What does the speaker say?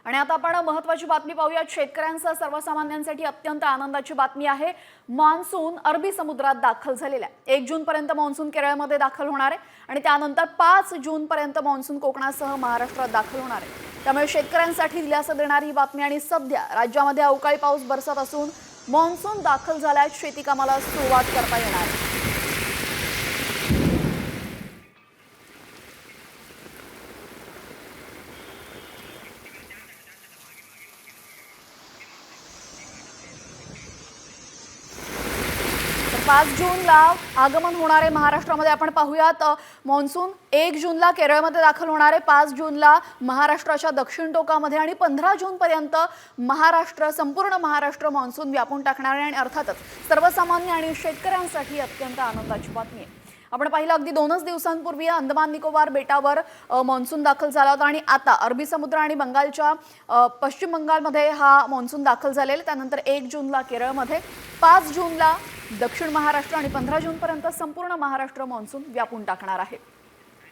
आणि आता आपण महत्त्वाची बातमी पाहूयात। शेतकऱ्यांसह सर्वसामान्यांसाठी अत्यंत आनंदाची बातमी आहे। मान्सून अरबी समुद्रात दाखल झालेला आहे। 1 जून पर्यंत मान्सून केरळमध्ये दाखल होणार आहे आणि त्यानंतर 5 जून पर्यंत मान्सून कोकणासह महाराष्ट्रात दाखल होणार आहे। त्यामुळे शेतकऱ्यांसाठी दिलासा देणारी ही बातमी आणि सध्या राज्यामध्ये अवकाळी पाऊस बरसत असून मान्सून दाखल झाल्यास शेती कामाला सुरुवात करता येणार आहे। तर 5 जूनला आगमन होणार आहे महाराष्ट्रामध्ये। आपण पाहूयात मान्सून 1 जूनला केरळमध्ये दाखल होणार आहे, 5 जूनला महाराष्ट्राच्या दक्षिण टोकामध्ये आणि 15 जून पर्यंत संपूर्ण महाराष्ट्र मान्सून व्यापून टाकणार आहे। आणि अर्थातच सर्वसामान्य आणि शेतकऱ्यांसाठी अत्यंत आनंदाची बातमी आहे। आपण पाहिलं अगदी 2च दिवसांपूर्वी अंदमान निकोबार बेटावर मान्सून दाखल झाला होता आणि आता अरबी समुद्र आणि बंगालच्या पश्चिम बंगालमध्ये हा मान्सून दाखल झालेला। त्यानंतर 1 जूनला केरळमध्ये, 5 जूनला दक्षिण महाराष्ट्र आणि 15 जून पर्यंत संपूर्ण महाराष्ट्र मान्सून व्यापून टाकणार आहे।